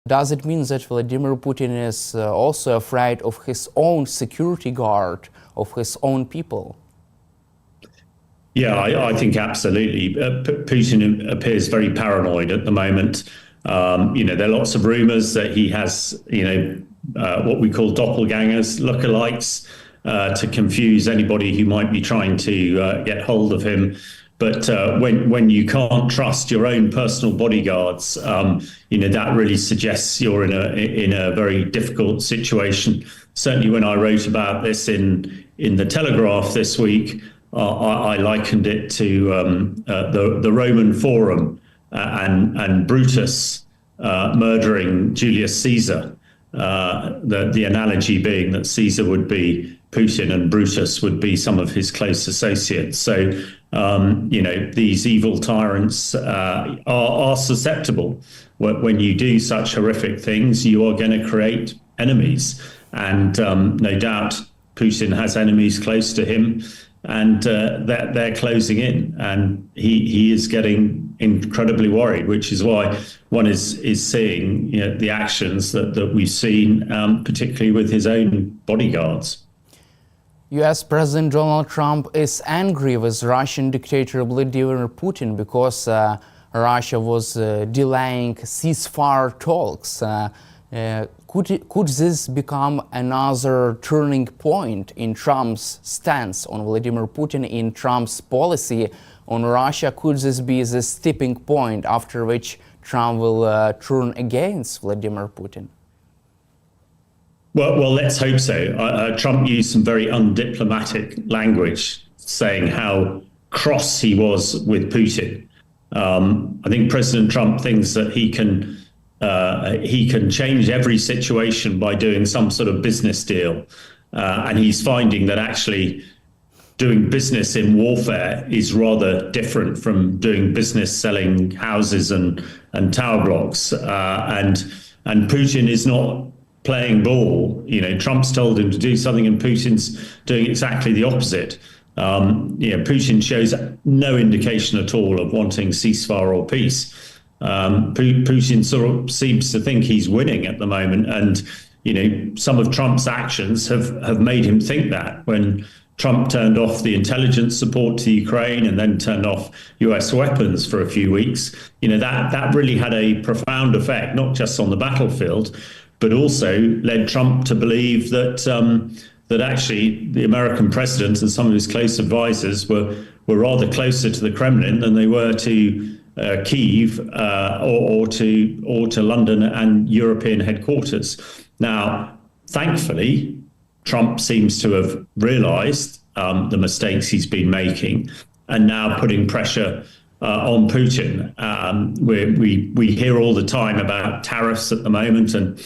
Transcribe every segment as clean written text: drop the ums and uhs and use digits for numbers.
Does it mean that Vladimir Putin is also afraid of his own security guard, of his own people? Yeah, I think absolutely. Putin appears very paranoid at the moment. There are lots of rumors that he has, what we call doppelgangers, lookalikes, to confuse anybody who might be trying to get hold of him. But when you can't trust your own personal bodyguards, that really suggests you're in a very difficult situation. Certainly, when I wrote about this in the Telegraph this week, I likened it to the Roman Forum and Brutus murdering Julius Caesar. The analogy being that Caesar would be Putin and Brutus would be some of his close associates. So, these evil tyrants are susceptible. When you do such horrific things, you are going to create enemies. And no doubt Putin has enemies close to him, and they're closing in. And he is getting incredibly worried, which is why one is seeing the actions that we've seen, particularly with his own bodyguards. US President Donald Trump is angry with Russian dictator Vladimir Putin because Russia was delaying ceasefire talks. Could this become another turning point in Trump's stance on Vladimir Putin, in Trump's policy on Russia? Could this be the tipping point after which Trump will turn against Vladimir Putin? Well, let's hope so. Trump used some very undiplomatic language, saying how cross he was with Putin. I think President Trump thinks that he can change every situation by doing some sort of business deal, and he's finding that actually doing business in warfare is rather different from doing business selling houses and tower blocks. And Putin is not playing ball. Trump's told him to do something and Putin's doing exactly the opposite. Putin shows no indication at all of wanting ceasefire or peace. Putin sort of seems to think he's winning at the moment, and some of Trump's actions have made him think that. When Trump turned off the intelligence support to Ukraine and then turned off US weapons for a few weeks, that really had a profound effect, not just on the battlefield, but also led Trump to believe that actually the American president and some of his close advisors were rather closer to the Kremlin than they were to Kyiv or to London and European headquarters. Now, thankfully, Trump seems to have realized the mistakes he's been making and now putting pressure on Putin. We hear all the time about tariffs at the moment, and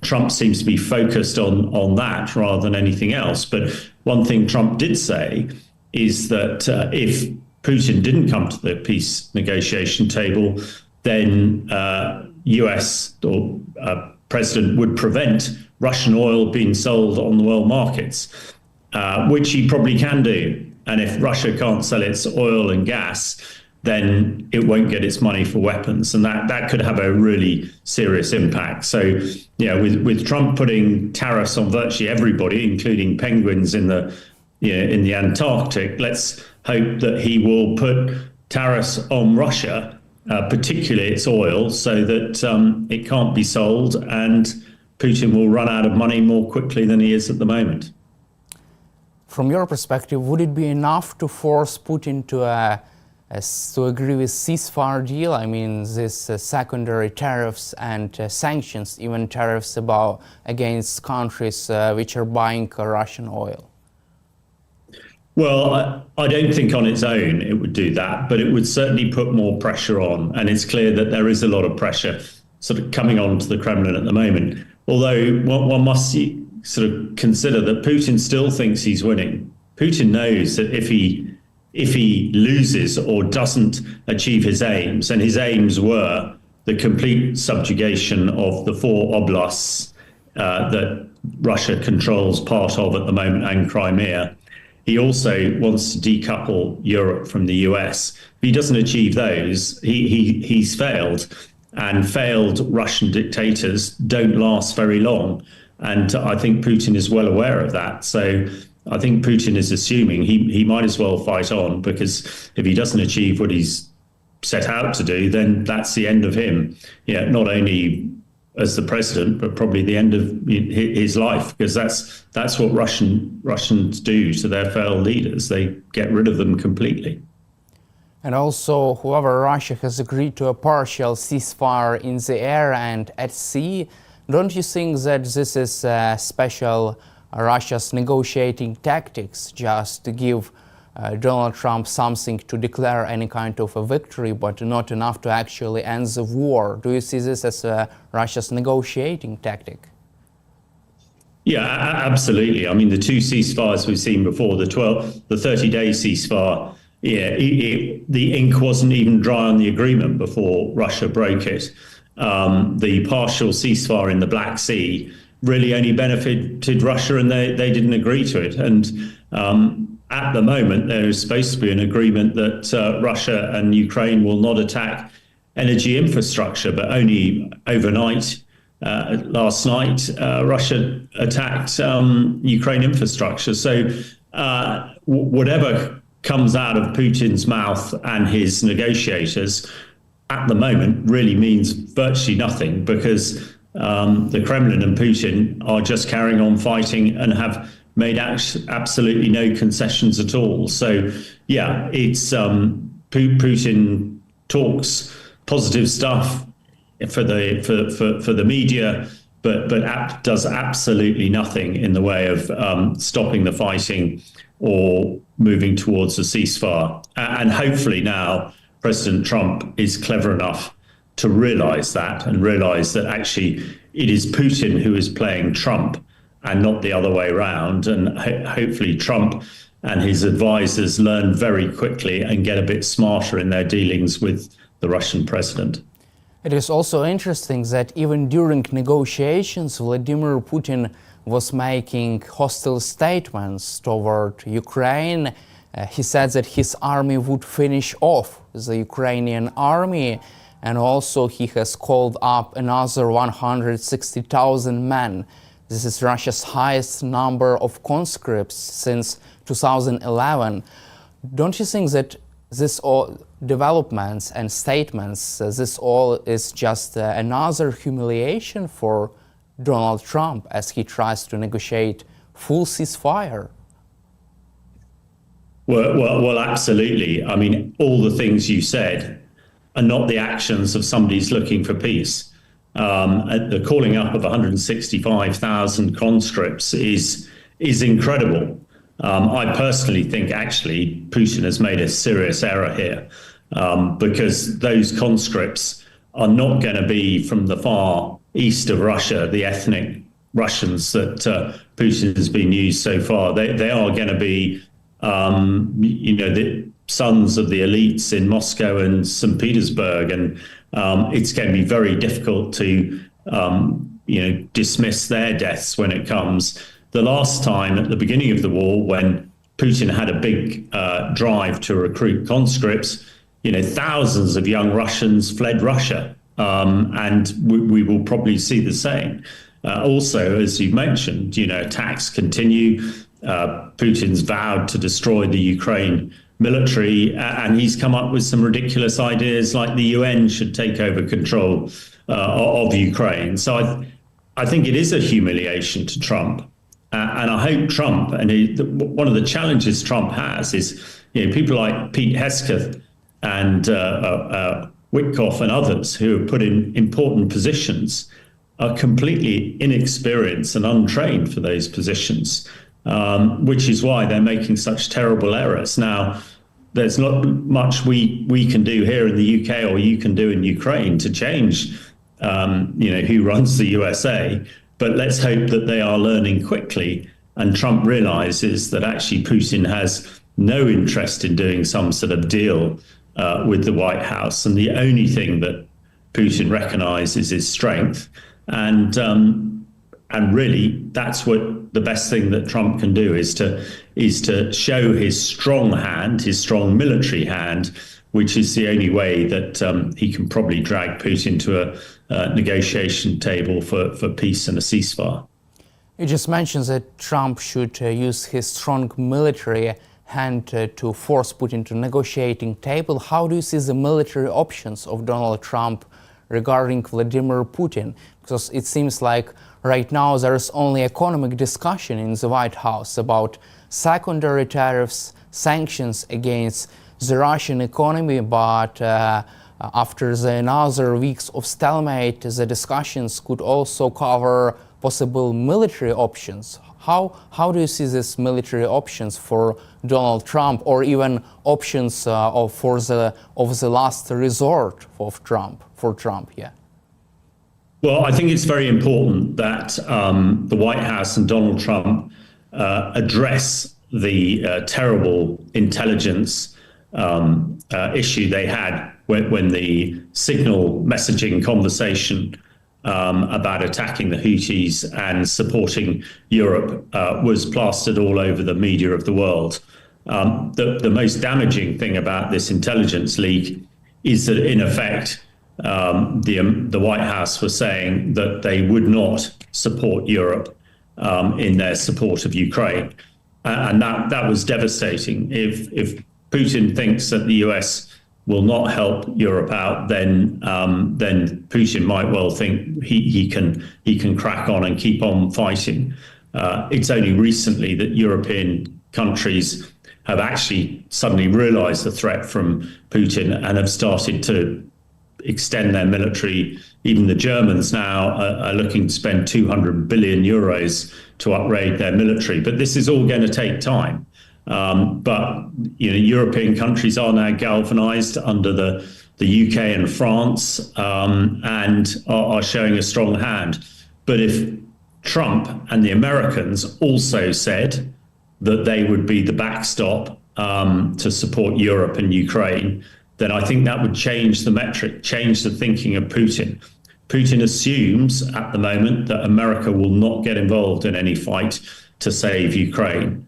Trump seems to be focused on that rather than anything else. But one thing Trump did say is that if Putin didn't come to the peace negotiation table, then US or president would prevent Russian oil being sold on the world markets, which he probably can do. And if Russia can't sell its oil and gas, then it won't get its money for weapons, and that could have a really serious impact. So, with Trump putting tariffs on virtually everybody, including penguins in the Antarctic, let's hope that he will put tariffs on Russia, particularly its oil, so that it can't be sold, and Putin will run out of money more quickly than he is at the moment. From your perspective, would it be enough to force Putin to agree with ceasefire deal? I mean, this secondary tariffs and sanctions, even tariffs against countries which are buying Russian oil? Well, I don't think on its own it would do that, but it would certainly put more pressure on. And it's clear that there is a lot of pressure sort of coming on to the Kremlin at the moment. Although one must sort of consider that Putin still thinks he's winning. Putin knows that if he loses or doesn't achieve his aims, and his aims were the complete subjugation of the 4 oblasts that Russia controls part of at the moment and Crimea, he also wants to decouple Europe from the US. If he doesn't achieve those, he's failed. and failed Russian dictators don't last very long. And I think Putin is well aware of that. So I think Putin is assuming he might as well fight on, because if he doesn't achieve what he's set out to do, then that's the end of him. Yeah, not only as the president, but probably the end of his life, because that's what Russians do to their failed leaders. They get rid of them completely. And also, however, Russia has agreed to a partial ceasefire in the air and at sea. Don't you think that this is special Russia's negotiating tactics, just to give Donald Trump something to declare any kind of a victory, but not enough to actually end the war? Do you see this as Russia's negotiating tactic? Yeah, absolutely. I mean, the two ceasefires we've seen before, the 30-day ceasefire, yeah, the ink wasn't even dry on the agreement before Russia broke it. The partial ceasefire in the Black Sea really only benefited Russia, and they didn't agree to it. And at the moment, there is supposed to be an agreement that Russia and Ukraine will not attack energy infrastructure, but only overnight, last night, Russia attacked Ukraine infrastructure. So whatever comes out of Putin's mouth and his negotiators at the moment really means virtually nothing, because the Kremlin and Putin are just carrying on fighting and have made absolutely no concessions at all. So, yeah, it's Putin talks positive stuff for the media, but does absolutely nothing in the way of stopping the fighting or moving towards a ceasefire. And hopefully now President Trump is clever enough to realize that, and realize that actually it is Putin who is playing Trump and not the other way around. And hopefully Trump and his advisors learn very quickly and get a bit smarter in their dealings with the Russian president. It is also interesting that even during negotiations, Vladimir Putin was making hostile statements toward Ukraine. He said that his army would finish off the Ukrainian army, and also he has called up another 160,000 men. This is Russia's highest number of conscripts since 2011. Don't you think that this all developments and statements, this all is just another humiliation for Donald Trump as he tries to negotiate full ceasefire? Well, absolutely. I mean, all the things you said are not the actions of somebody who's looking for peace. The calling up of 165,000 conscripts is incredible. I personally think actually Putin has made a serious error here, because those conscripts are not going to be from the far east of Russia, the ethnic Russians that Putin has been used so far. They are going to be, the sons of the elites in Moscow and St. Petersburg, and it's going to be very difficult to, dismiss their deaths when it comes. The last time at the beginning of the war, when Putin had a big drive to recruit conscripts, thousands of young Russians fled Russia, and we will probably see the same. Also, as you mentioned, attacks continue. Putin's vowed to destroy the Ukraine military, and he's come up with some ridiculous ideas like the UN should take over control of Ukraine. So I think it is a humiliation to Trump. And I hope Trump, and one of the challenges Trump has is, people like Pete Hesketh and Witkoff and others who are put in important positions are completely inexperienced and untrained for those positions, which is why they're making such terrible errors. Now, there's not much we can do here in the UK or you can do in Ukraine to change, who runs the USA. But let's hope that they are learning quickly, and Trump realizes that actually Putin has no interest in doing some sort of deal with the White House, and the only thing that Putin recognizes is strength, and really that's what the best thing that Trump can do is to show his strong hand, his strong military hand, which is the only way that he can probably drag Putin to a negotiation table for peace and a ceasefire. You just mentioned that Trump should use his strong military hand to force Putin to negotiating table. How do you see the military options of Donald Trump regarding Vladimir Putin? Because it seems like right now there is only economic discussion in the White House about secondary tariffs, sanctions against the Russian economy, but after the another weeks of stalemate, the discussions could also cover possible military options. How do you see these military options for Donald Trump, or even options of the last resort of Trump? Yeah. Well, I think it's very important that the White House and Donald Trump address the terrible intelligence issue they had when the signal messaging conversation about attacking the Houthis and supporting Europe was plastered all over the media of the world. The most damaging thing about this intelligence leak is that, in effect, the White House was saying that they would not support Europe in their support of Ukraine. And that was devastating. If Putin thinks that the US will not help Europe out, then Putin might well think he can crack on and keep on fighting. It's only recently that European countries have actually suddenly realized the threat from Putin and have started to extend their military. Even the Germans now are looking to spend 200 billion euros to upgrade their military. But this is all going to take time. But European countries are now galvanized under the UK and France and are showing a strong hand. But if Trump and the Americans also said that they would be the backstop to support Europe and Ukraine, then I think that would change the metric, change the thinking of Putin. Putin assumes at the moment that America will not get involved in any fight to save Ukraine,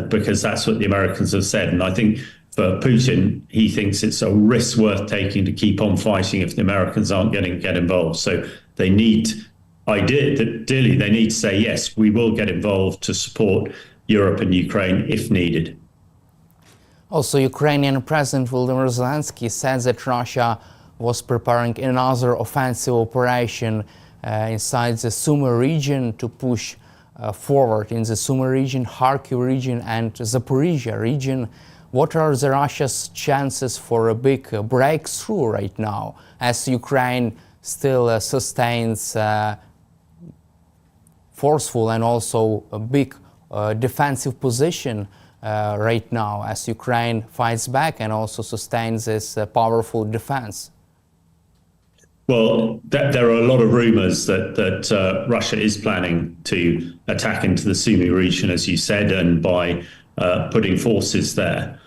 because that's what the Americans have said. And I think for Putin, he thinks it's a risk worth taking to keep on fighting if the Americans aren't going to get involved. So they need, ideally, they need to say, yes, we will get involved to support Europe and Ukraine if needed. Also, Ukrainian President Volodymyr Zelensky said that Russia was preparing another offensive operation inside the Sumy region to push forward in the Sumy region, Kharkiv region and Zaporizhia region. What are the Russia's chances for a big breakthrough right now, as Ukraine still sustains forceful and also a big defensive position right now, as Ukraine fights back and also sustains this powerful defense? Well, there are a lot of rumors that Russia is planning to attack into the Sumy region, as you said, and by putting forces there.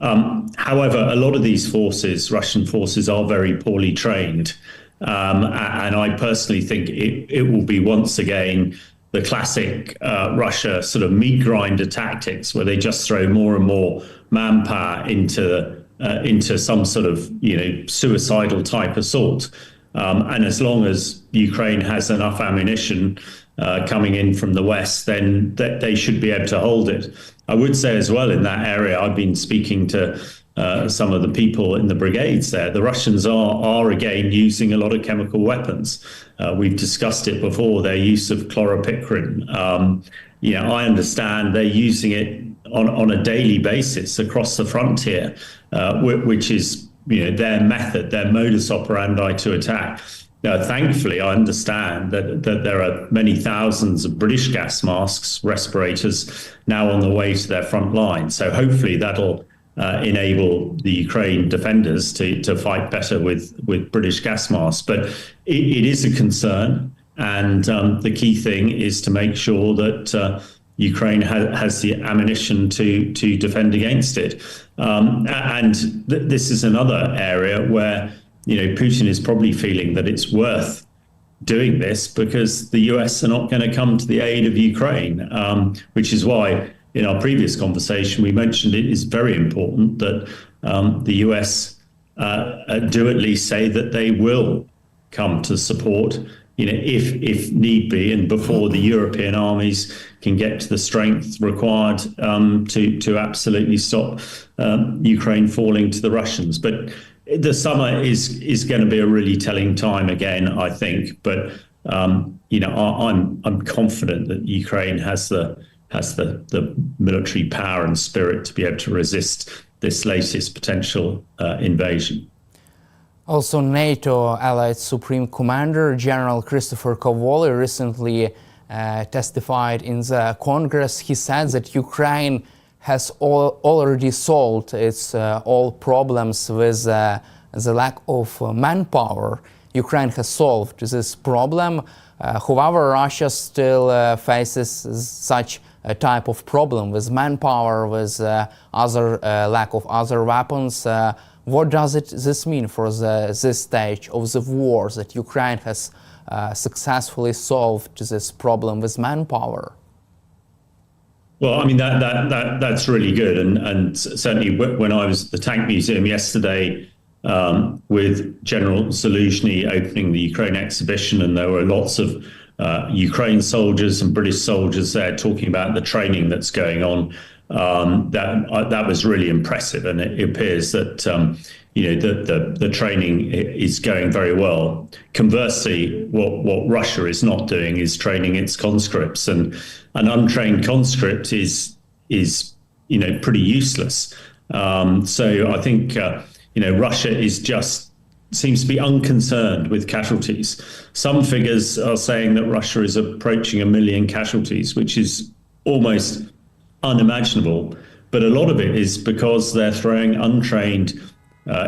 However, a lot of these forces, Russian forces, are very poorly trained. And I personally think it will be once again the classic Russia sort of meat grinder tactics, where they just throw more and more manpower into some sort of suicidal type assault. And as long as Ukraine has enough ammunition coming in from the West, then they should be able to hold it. I would say as well, in that area, I've been speaking to some of the people in the brigades there. The Russians are again using a lot of chemical weapons. We've discussed it before, their use of chloropicrine. I understand they're using it on a daily basis across the frontier, which is their method, their modus operandi to attack. Thankfully, I understand that there are many thousands of British gas masks, respirators, now on the way to their front line. So hopefully that'll enable the Ukraine defenders to fight better with British gas masks. But it is a concern. And the key thing is to make sure that Ukraine has the ammunition to defend against it. This is another area where Putin is probably feeling that it's worth doing this because the US are not going to come to the aid of Ukraine, which is why in our previous conversation, we mentioned it is very important that the US do at least say that they will come to support, if need be, and before the European armies can get to the strength required to absolutely stop Ukraine falling to the Russians. But the summer is going to be a really telling time again, I think. But I'm confident that Ukraine has the military power and spirit to be able to resist this latest potential invasion. Also, NATO Allied Supreme Commander General Christopher Cavoli recently testified in the Congress. He said that Ukraine has already solved its all problems with the lack of manpower. Ukraine has solved this problem. However, Russia still faces such a type of problem with manpower, with other lack of other weapons. What does this mean for this stage of the war, that Ukraine has successfully solved this problem with manpower? Well, I mean, that's really good. And certainly when I was at the Tank Museum yesterday with General Zelensky opening the Ukraine exhibition, and there were lots of Ukraine soldiers and British soldiers there talking about the training that's going on. That was really impressive, and it appears that the training is going very well. Conversely, what Russia is not doing is training its conscripts, and an untrained conscript is pretty useless. So I think Russia seems to be unconcerned with casualties. Some figures are saying that Russia is approaching 1 million casualties, which is almost unimaginable. But a lot of it is because they're throwing untrained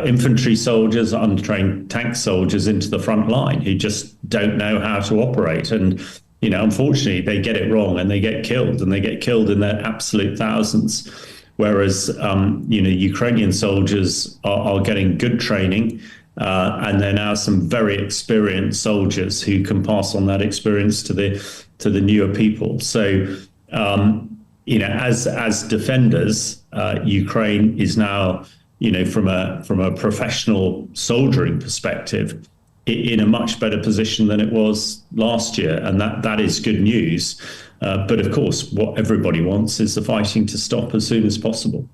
infantry soldiers, untrained tank soldiers into the front line who just don't know how to operate. And, unfortunately, they get it wrong and they get killed, and they get killed in their absolute thousands. Whereas, Ukrainian soldiers are getting good training, and they're now some very experienced soldiers who can pass on that experience to the newer people. So, as defenders, Ukraine is now, from a professional soldiering perspective, in a much better position than it was last year, and that is good news. But of course, what everybody wants is the fighting to stop as soon as possible.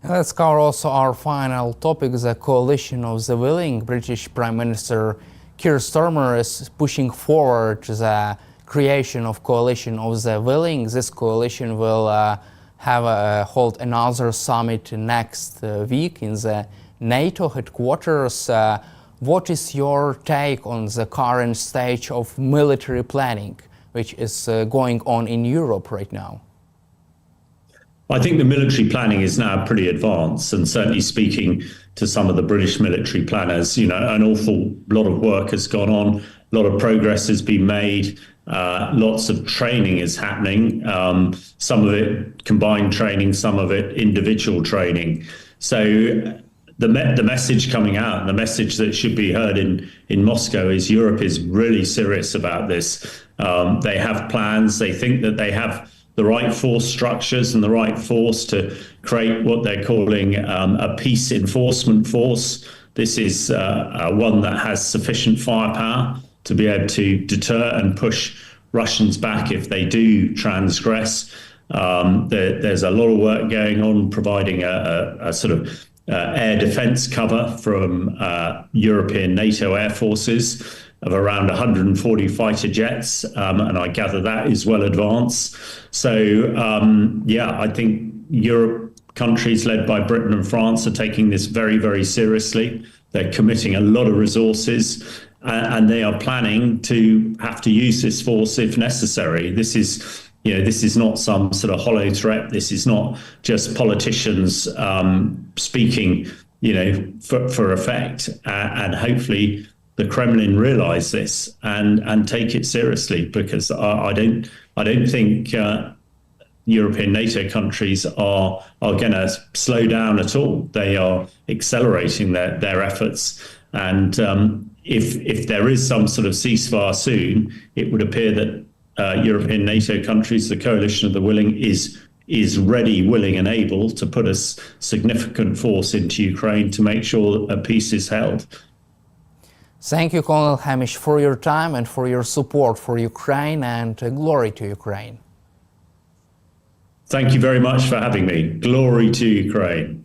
Let's cover also our final topic, the coalition of the willing. British Prime Minister Keir Starmer is pushing forward the creation of coalition of the willing. This coalition will hold another summit next week in the NATO headquarters. What is your take on the current stage of military planning, which is going on in Europe right now? I think the military planning is now pretty advanced, and certainly speaking to some of the British military planners, an awful lot of work has gone on, a lot of progress has been made, lots of training is happening, some of it combined training, some of it individual training. So the message coming out, and the message that should be heard in Moscow, is Europe is really serious about this. They have plans. They think that they have the right force structures and the right force to create what they're calling a peace enforcement force. This is one that has sufficient firepower to be able to deter and push Russians back if they do transgress. There's a lot of work going on providing a sort of air defense cover from European NATO air forces of around 140 fighter jets, and I gather that is well advanced. So, I think Europe countries led by Britain and France are taking this very, very seriously. They're committing a lot of resources, and they are planning to have to use this force if necessary. This is not some sort of hollow threat. This is not just politicians speaking, for effect, and hopefully the Kremlin realize this and take it seriously, because I don't think European NATO countries are going to slow down at all. They are accelerating their efforts, and if there is some sort of ceasefire soon, it would appear that European NATO countries, the coalition of the willing, is is ready, willing, and able to put a significant force into Ukraine to make sure that peace is held. Thank you, Colonel Hamish, for your time and for your support for Ukraine, and glory to Ukraine. Thank you very much for having me. Glory to Ukraine.